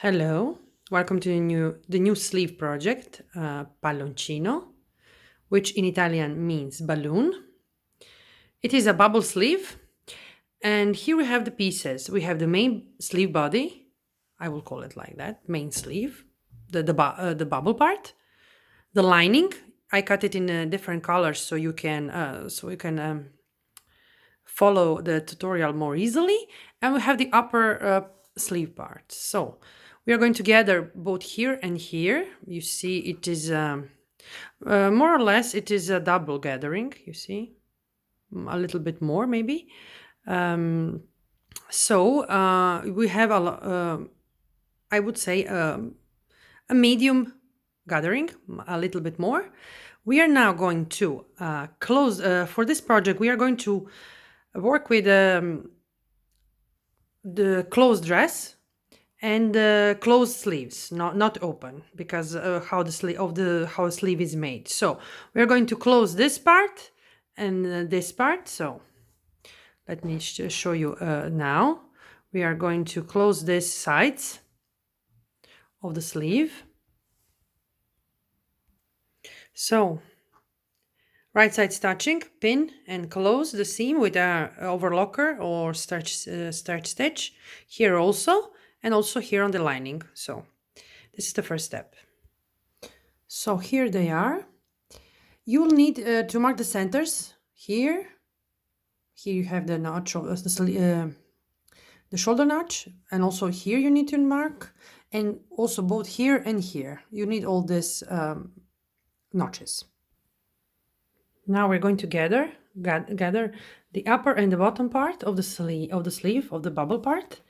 Hello, welcome to the new sleeve project, Palloncino, which in Italian means balloon. It is a bubble sleeve, and here we have the pieces. We have the main sleeve body, I will call it like that, main sleeve, the bubble part, the lining. I cut it in different colors so you can follow the tutorial more easily. And we have the upper sleeve part. So we are going to gather both here and here. You see it is more or less it is a double gathering, you see, a little bit more maybe. Um, so we have I would say a medium gathering, a little bit more. We are now going to close, for this project, we are going to work with the closed dress and closed sleeves, not open, because how the sleeve of the how a sleeve is made. So we are going to close this part and this part. So let me show you now. We are going to close these sides of the sleeve. So right sides touching, pin and close the seam with a overlocker or stretch stitch here also, and also here on the lining. So this is the first step. So here they are. You will need to mark the centers here. Here you have the notch of the shoulder notch, and also here you need to mark, and also both here and here. You need all these notches. Now we're going to gather the upper and the bottom part of the sleeve of the bubble part,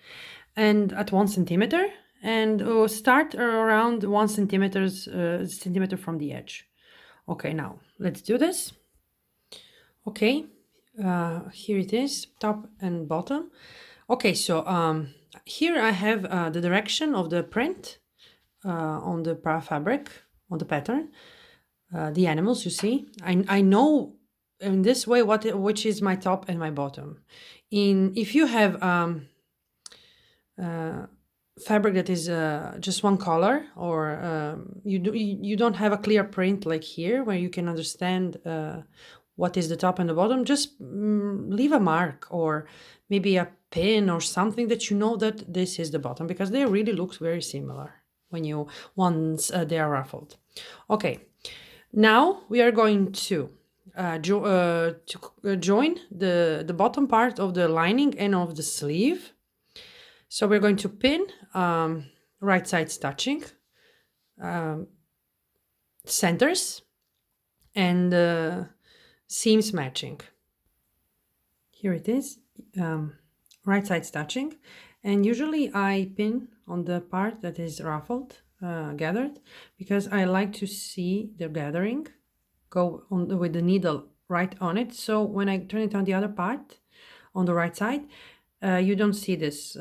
and at 1 centimeter, and start around 1 centimeter from the edge. Okay, now let's do this. Okay, here it is, top and bottom. Okay, so here I have the direction of the print on the fabric, on the pattern. The animals, you see, I know in this way which is my top and my bottom. If you have fabric that is just one color, or you don't have a clear print like here where you can understand what is the top and the bottom, just leave a mark or maybe a pin or something that you know that this is the bottom, because they really look very similar once they are ruffled. Okay. Now we are going to join the bottom part of the lining and of the sleeve. So we're going to pin right sides touching, centers, and seams matching. Here it is, right sides touching, and usually I pin on the part that is ruffled, gathered, because I like to see the gathering go on with the needle right on it. So when I turn it on the other part, on the right side, you don't see this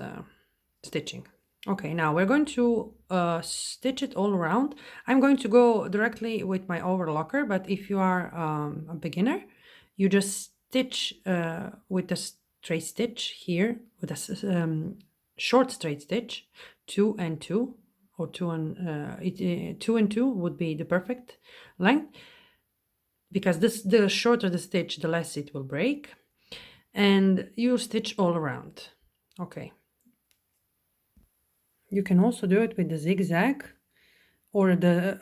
stitching. Okay, now we're going to stitch it all around. I'm going to go directly with my overlocker, but if you are a beginner, you just stitch with a straight stitch here, with a short straight stitch, 2 and 2, or 2 and 2 and 2 would be the perfect length, because the shorter the stitch, the less it will break, and you stitch all around. Okay, you can also do it with the zigzag or the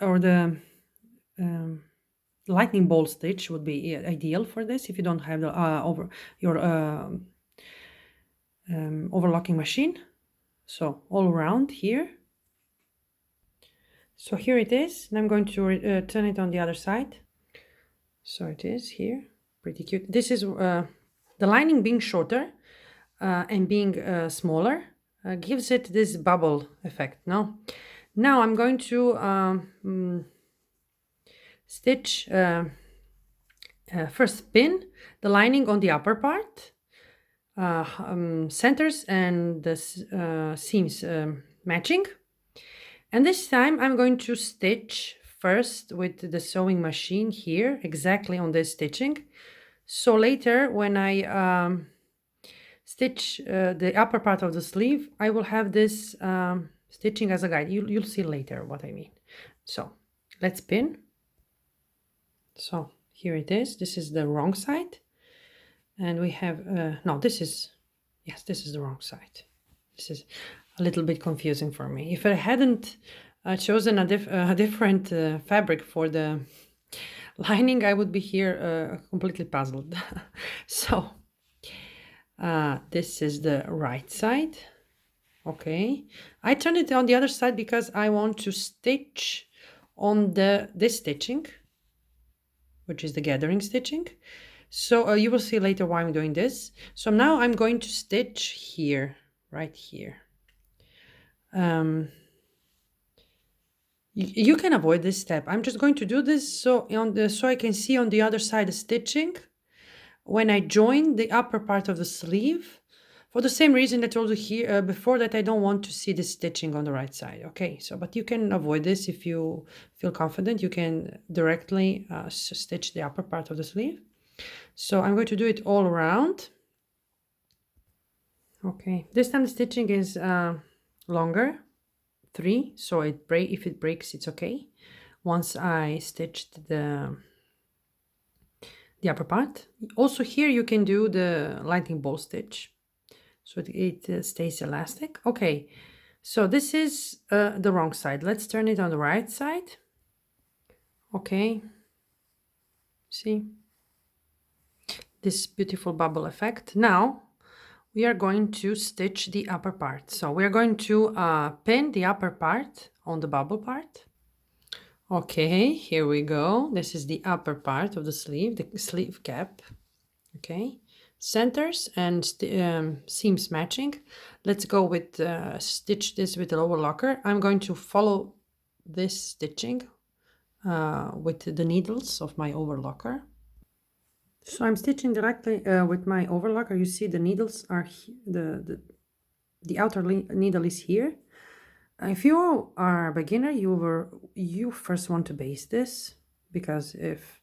lightning bolt stitch would be ideal for this if you don't have the overlocking machine. So all around here. So here it is, and I'm going to turn it on the other side. So it is here, pretty cute. This is the lining being shorter and being smaller gives it this bubble effect. Now I'm going to stitch, first pin the lining on the upper part, centers and the seams matching. And this time I'm going to stitch first with the sewing machine here, exactly on this stitching. So later when I stitch the upper part of the sleeve, I will have this stitching as a guide. You'll see later what I mean. So let's pin. So here it is. This is the wrong side. And we have, no, this is the wrong side. This is a little bit confusing for me. If I hadn't chosen a different fabric for the lining, I would be here completely puzzled. So this is the right side. Okay, I turned it on the other side because I want to stitch on this stitching, which is the gathering stitching. So you will see later why I'm doing this. So now I'm going to stitch here, right here. You can avoid this step. I'm just going to do this so I can see on the other side the stitching when I join the upper part of the sleeve, for the same reason I told you here before, that I don't want to see the stitching on the right side. Okay, so but you can avoid this if you feel confident. You can directly stitch the upper part of the sleeve. So I'm going to do it all around. Okay, this time the stitching is longer, 3, so if it breaks, it's okay. Once I stitched the upper part. Also here you can do the lightning bolt stitch, so it stays elastic. Okay, so this is the wrong side. Let's turn it on the right side. Okay, see this beautiful bubble effect. Now we are going to stitch the upper part. So we are going to pin the upper part on the bubble part. Okay, here we go. This is the upper part of the sleeve, the sleeve cap. Okay, centers and seams matching. Let's go with stitch this with the overlocker. I'm going to follow this stitching with the needles of my overlocker. So I'm stitching directly with my overlocker. You see the needles are the outer needle is here. If you are a beginner, you first want to base this, because if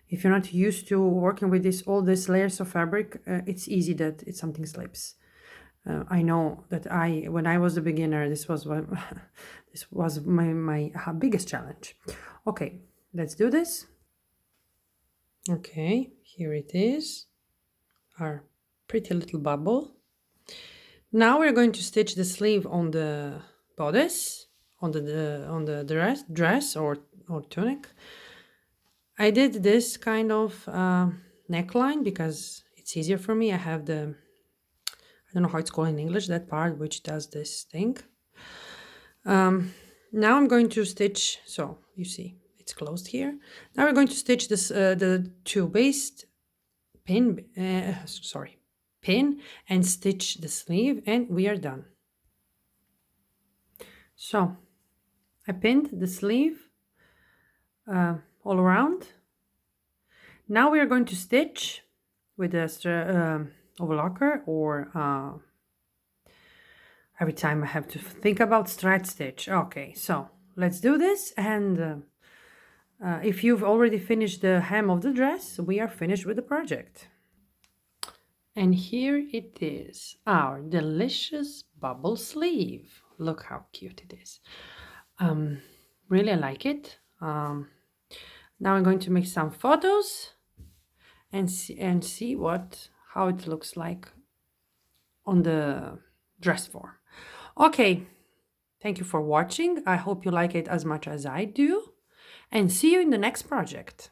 you're not used to working with all these layers of fabric, it's easy that something slips. I know that when I was a beginner, this was my biggest challenge. Okay, let's do this. Okay, here it is, our pretty little bubble. Now we're going to stitch the sleeve on the bodice, on the dress or tunic. I did this kind of neckline because it's easier for me. I have I don't know how it's called in English, that part which does this thing. Now I'm going to stitch, so you see it's closed here. Now we're going to stitch this the two based pin and stitch the sleeve, and we are done. So I pinned the sleeve all around. Now we are going to stitch with the overlocker, or every time I have to think about stretch stitch. Okay, so let's do this. And if you've already finished the hem of the dress, we are finished with the project. And here it is, our delicious bubble sleeve. Look how cute it is. Really like it. Now I'm going to make some photos and see how it looks like on the dress form. Okay, thank you for watching. I hope you like it as much as I do, and see you in the next project.